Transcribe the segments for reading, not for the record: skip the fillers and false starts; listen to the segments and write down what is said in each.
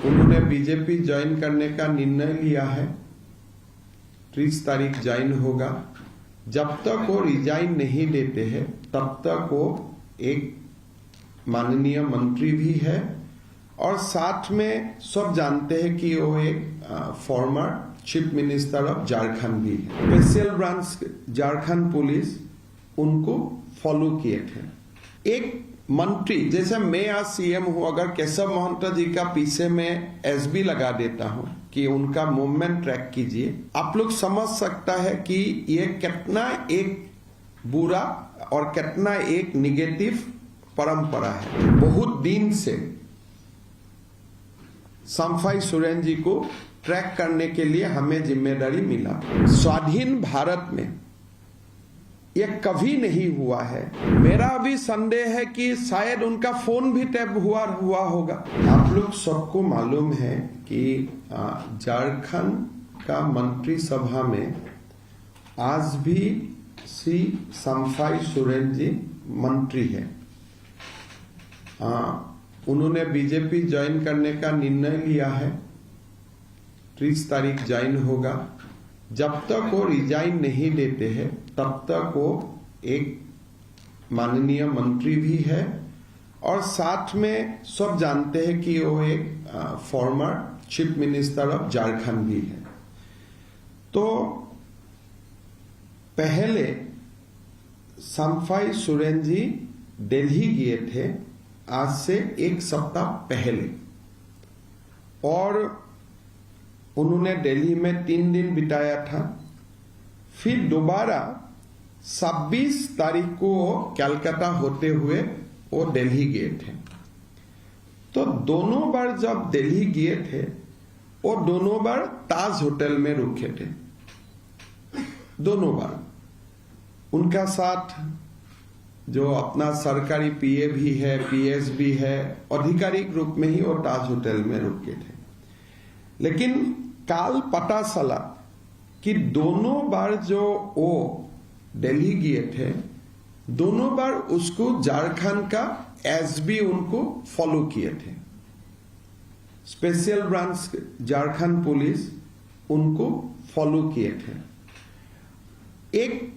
उन्होंने BJP join करने का निर्णय लिया है। 30 तारीख ज्वाइन होगा। जब तक वो रिजाइन नहीं देते हैं तब तक वो एक माननीय मंत्री भी है और साथ में सब जानते हैं कि वो एक former chief minister of Jharkhand भी है। स्पेशल ब्रांच झारखंड पुलिस उनको फॉलो किए थे। एक मंत्री जैसे मैं आज सीएम हूं, अगर केशव महंत जी का पीछे में एसबी लगा देता हूं कि उनका मूवमेंट ट्रैक कीजिए, आप लोग समझ सकता है कि ये कितना एक बुरा और कितना एक निगेटिव परंपरा है। बहुत दिन से संफाई सोरेन जी को ट्रैक करने के लिए हमें जिम्मेदारी मिला। स्वाधीन भारत में यह कभी नहीं हुआ है। मेरा भी संदेह है कि शायद उनका फोन भी टैप हुआ होगा। आप लोग सबको मालूम है कि झारखंड का मंत्रिसभा में आज भी श्री संफाई सोरेन जी मंत्री है। उन्होंने बीजेपी ज्वाइन करने का निर्णय लिया है। 30 तारीख ज्वाइन होगा। जब तक वो रिजाइन नहीं देते हैं तब तक वो एक माननीय मंत्री भी है और साथ में सब जानते हैं कि वो एक former chief minister of Jharkhand भी है। तो पहले संफाई सोरेन जी दिल्ली गए थे आज से 1 सप्ताह पहले और उन्होंने दिल्ली में 3 दिन बिताया था। फिर दोबारा 26 तारीख को कलकत्ता होते हुए वो दिल्ली गए थे। तो दोनों बार जब दिल्ली गए थे वो दोनों बार ताज होटल में रुके थे। दोनों बार उनका साथ जो अपना सरकारी पीए भी है, पीएस भी है, आधिकारिक रूप में ही वो ताज होटल में रुके थे। लेकिन काल पता चला कि दोनों बार जो वो दिल्ली गए थे दोनों बार उसको झारखंड का एसबी उनको फॉलो किए थे। स्पेशल ब्रांच झारखंड पुलिस उनको फॉलो किए थे। एक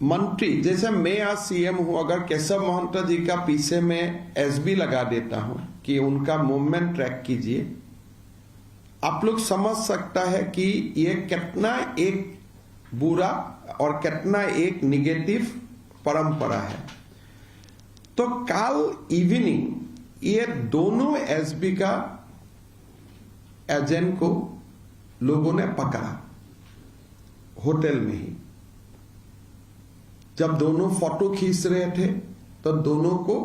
मंत्री जैसे मैं आज सीएम हूं, अगर केशव महंत जी का पीछे में एसबी लगा देता हूं कि उनका मूवमेंट ट्रैक कीजिए, आप लोग समझ सकता है कि ये कितना एक बुरा और कितना एक निगेटिव परंपरा है। तो कल इवनिंग ये दोनों एसबी का एजेंट को लोगों ने पकड़ा होटल में ही। जब दोनों फोटो खींच रहे थे तो दोनों को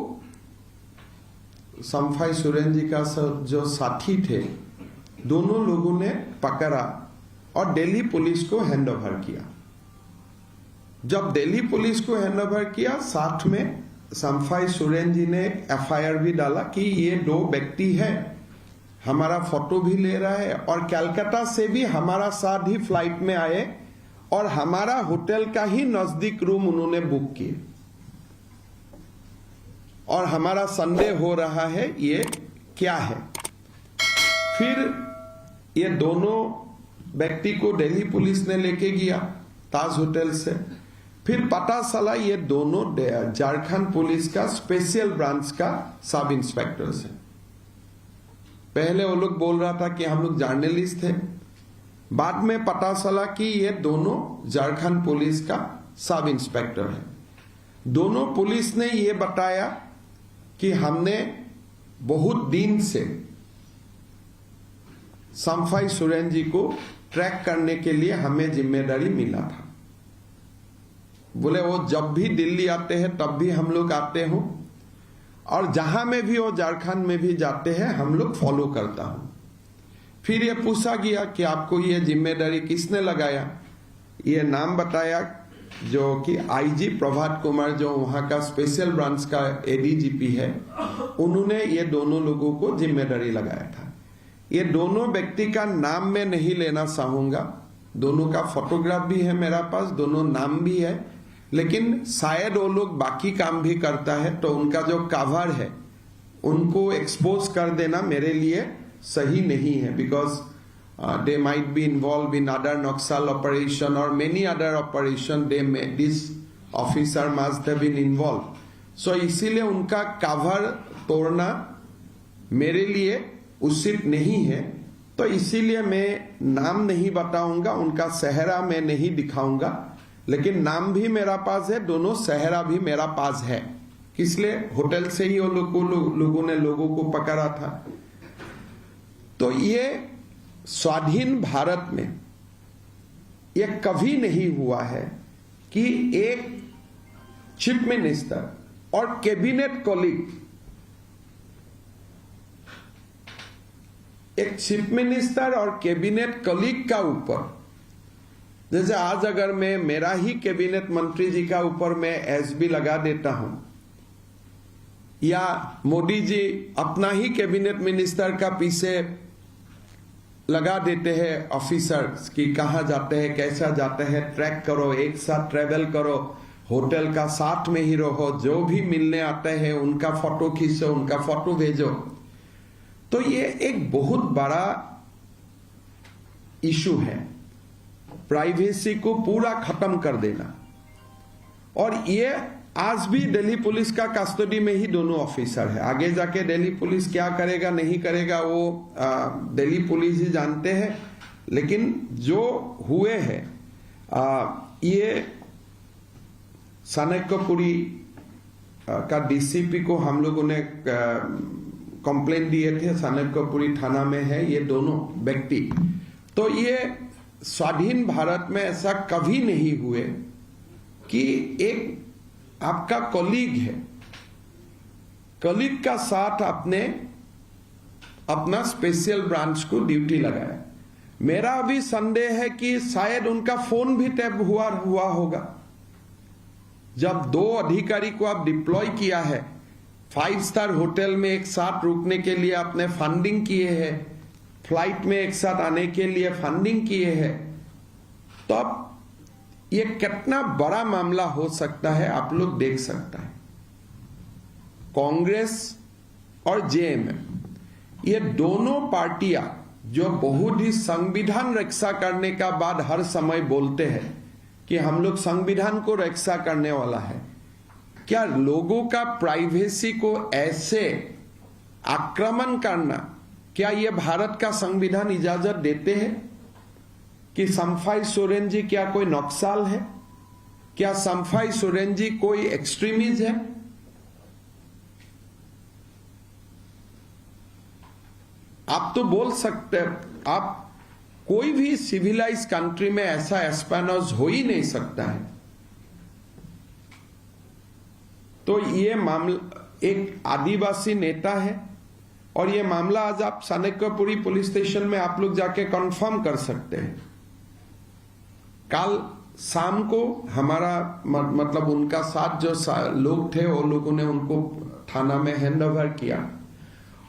संफाई सोरेन जी का जो साथी थे दोनों लोगों ने पकड़ा और दिल्ली पुलिस को हैंडओवर किया। जब दिल्ली पुलिस को हैंडओवर किया साथ में संफाई सोरेन जी ने एफआईआर भी डाला कि ये 2 व्यक्ति हैं, हमारा फोटो भी ले रहा है और कलकत्ता से भी हमारा साथ ही फ्लाइट में आए और हमारा होटल का ही नजदीक रूम उन्होंने बुक किए और हमारा संदेह हो रहा है ये क्या है। फिर ये दोनों व्यक्ति को दिल्ली पुलिस ने लेके गया ताज होटल से। फिर पता चला ये दोनों झारखंड पुलिस का स्पेशल ब्रांच का सब इंस्पेक्टर है। पहले वो लोग बोल रहा था कि हम लोग जर्नलिस्ट थे, बाद में पता चला कि ये दोनों झारखंड पुलिस का सब इंस्पेक्टर है। दोनों पुलिस ने ये बताया कि हमने बहुत दिन से संफाई सोरेन जी को ट्रैक करने के लिए हमें जिम्मेदारी मिला था। बोले वो जब भी दिल्ली आते हैं तब भी हम लोग आते हो और जहां में भी वो झारखंड में भी जाते हैं हम लोग फॉलो करता हूं। फिर ये पूछा गया कि आपको ये जिम्मेदारी किसने लगाया। ये नाम बताया जो कि आईजी प्रभात कुमार जो वहां का स्पेशल ब्रांच का एडीजीपी है, उन्होंने ये दोनों लोगों को जिम्मेदारी लगाया था। ये दोनों व्यक्ति का नाम मैं नहीं लेना चाहूंगा, दोनों का फोटोग्राफ भी है मेरा पास, दोनों नाम भी है, लेकिन शायद वो लोग बाकी काम भी करता है तो उनका जो कवर है उनको एक्सपोज कर देना मेरे लिए सही नहीं है, because they might be involved in other Naxal operation or many other operation. This officer must have been involved. So इसीलिए उनका कवर तोड़ना मेरे लिए उचित नहीं है, तो इसीलिए मैं नाम नहीं बताऊंगा, उनका सेहरा मैं नहीं दिखाऊंगा, लेकिन नाम भी मेरा पास है, दोनों सेहरा भी मेरा पास है। इसलिए होटल से ही वो लोगों ने लोगों को पकड़ा था। तो ये स्वाधीन भारत में ये कभी नहीं हुआ है कि एक चीफ मिनिस्टर और कैबिनेट कॉलीग, एक चीफ मिनिस्टर और कैबिनेट कॉलीग का ऊपर, जैसे आज अगर मैं मेरा ही कैबिनेट मंत्री जी का ऊपर मैं एसबी लगा देता हूं, या मोदी जी अपना ही कैबिनेट मिनिस्टर का पीछे लगा देते हैं ऑफिसर्स कि कहां जाते हैं, कैसा जाते हैं, ट्रैक करो, एक साथ ट्रेवल करो, होटल का साथ में ही रहो, जो भी मिलने आते हैं उनका फोटो खींचो, उनका फोटो भेजो। तो ये एक बहुत बड़ा इशू है, प्राइवेसी को पूरा खत्म कर देना। और ये आज भी दिल्ली पुलिस का कस्टडी में ही दोनों ऑफिसर है। आगे जाके दिल्ली पुलिस क्या करेगा नहीं करेगा वो दिल्ली पुलिस ही जानते हैं, लेकिन जो हुए हैं ये चाणक्यपुरी का डीसीपी को हम लोगों ने कंप्लेंट दिए थे, चाणक्यपुरी थाना में है ये दोनों व्यक्ति। तो ये स्वाधीन भारत में ऐसा कभी नहीं हुए कि एक आपका कॉलीग है, कॉलीग का साथ आपने अपना स्पेशल ब्रांच को ड्यूटी लगाया। मेरा अभी संदेह है कि शायद उनका फोन भी टैप हुआ होगा। जब दो अधिकारी को आप डिप्लॉय किया है, 5 स्टार होटल में एक साथ रुकने के लिए आपने फंडिंग किए हैं, फ्लाइट में एक साथ आने के लिए फंडिंग किए हैं, तो अब ये कितना बड़ा मामला हो सकता है आप लोग देख सकता है। कांग्रेस और जेएमएम ये दोनों पार्टियां जो बहुत ही संविधान रक्षा करने का बाद हर समय बोलते हैं कि हम लोग संविधान को रक्षा करने वाला है, क्या लोगों का प्राइवेसी को ऐसे आक्रमण करना, क्या ये भारत का संविधान इजाजत देते हैं? कि शम्फाई सोरेन जी क्या कोई नक्सल है? क्या शम्फाई सोरेन जी कोई एक्सट्रीमिस्ट है? आप तो बोल सकते हैं, आप कोई भी सिविलाइज कंट्री में ऐसा एस्पेनोज हो ही नहीं सकता है। तो ये मामला एक आदिवासी नेता है, और ये मामला आज आप चाणक्यपुरी पुलिस स्टेशन में आप लोग जाके कंफर्म कर सकते हैं। कल शाम को हमारा मतलब उनका साथ जो लोग थे वो लोगों ने उनको थाना में हैंड ओवर किया।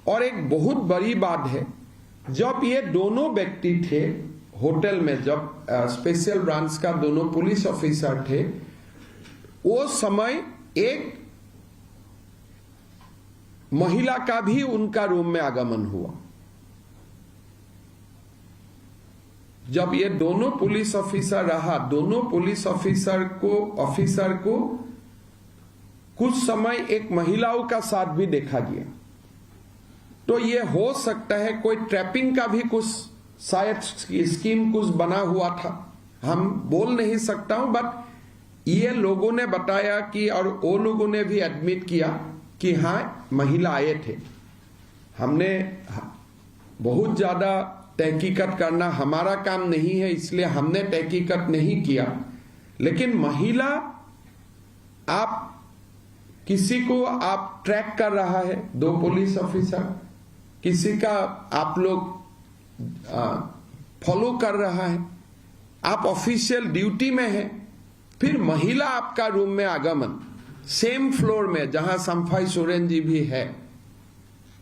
और एक बहुत बड़ी बात है, जब ये दोनों व्यक्ति थे होटल में, जब स्पेशल ब्रांच का दोनों पुलिस ऑफिसर थे, वो समय एक महिला का भी उनका रूम में आगमन हुआ। जब ये दोनों पुलिस ऑफिसर रहा, दोनों पुलिस ऑफिसर को कुछ समय एक महिलाओं का साथ भी देखा गया। तो ये हो सकता है कोई ट्रैपिंग का भी कुछ शायद स्कीम कुछ बना हुआ था, हम बोल नहीं सकता हूं, बट ये लोगों ने बताया कि, और वो लोगों ने भी एडमिट किया कि हाँ महिला आए थे। हमने बहुत ज्यादा तहकीकत करना हमारा काम नहीं है, इसलिए हमने तहकीकत नहीं किया, लेकिन महिला आप किसी को आप ट्रैक कर रहा है, 2 पुलिस ऑफिसर किसी का आप लोग फॉलो कर रहा है, आप ऑफिशियल ड्यूटी में है, फिर महिला आपका रूम में आगमन सेम फ्लोर में जहां शम्फाई सोरेन जी भी है,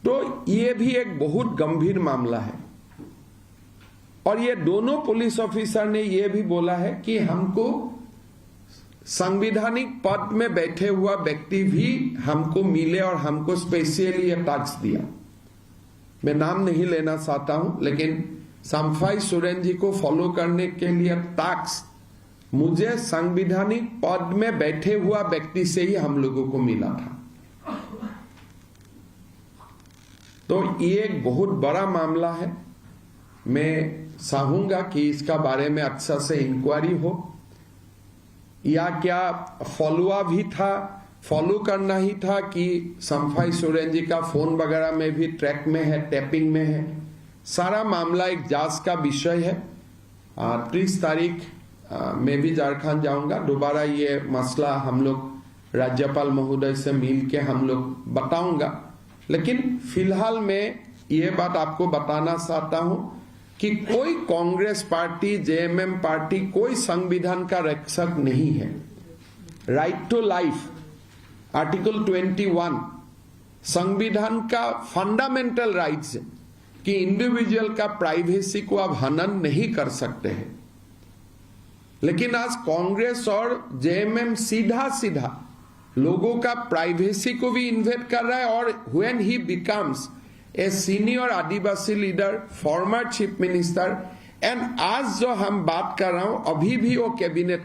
तो ये भी एक बहुत गंभीर मामला है। और ये दोनों पुलिस ऑफिसर ने ये भी बोला है कि हमको संवैधानिक पद में बैठे हुआ व्यक्ति भी हमको मिले और हमको स्पेशली ये टास्क दिया। मैं नाम नहीं लेना चाहता हूं, लेकिन साम्फाई सोरेन जी को फॉलो करने के लिए टास्क मुझे संवैधानिक पद में बैठे हुआ व्यक्ति से ही हम लोगों को मिला था। तो ये एक बहुत बड़ा मामला है। मैं चाहूंगा कि इसका बारे में अच्छा से इंक्वायरी हो, या क्या फॉलोअप भी था, फॉलो करना ही था कि साम्फाई सोरेन जी का फोन वगैरह में भी ट्रैक में है, टैपिंग में है। सारा मामला एक जांच का विषय है। 30 तारीख मैं भी झारखंड जाऊंगा। दोबारा ये मसला हम लोग राज्यपाल महोदय से मिल के हम लोग बताऊंगा। लेकिन फिलहाल मैं ये बात आपको बताना चाहता हूं कि कोई कांग्रेस पार्टी, जेएमएम पार्टी कोई संविधान का रक्षक नहीं है। राइट टू लाइफ, आर्टिकल 21 संविधान का फंडामेंटल राइट्स है कि इंडिविजुअल का प्राइवेसी को आप हनन नहीं कर सकते हैं। लेकिन आज कांग्रेस और जेएमएम सीधा सीधा लोगों का प्राइवेसी को भी इन्वेट कर रहा है। और when he becomes a senior Adivasi leader, former chief minister, and आज जो हम बात कर रहा हूं अभी भी वो कैबिनेट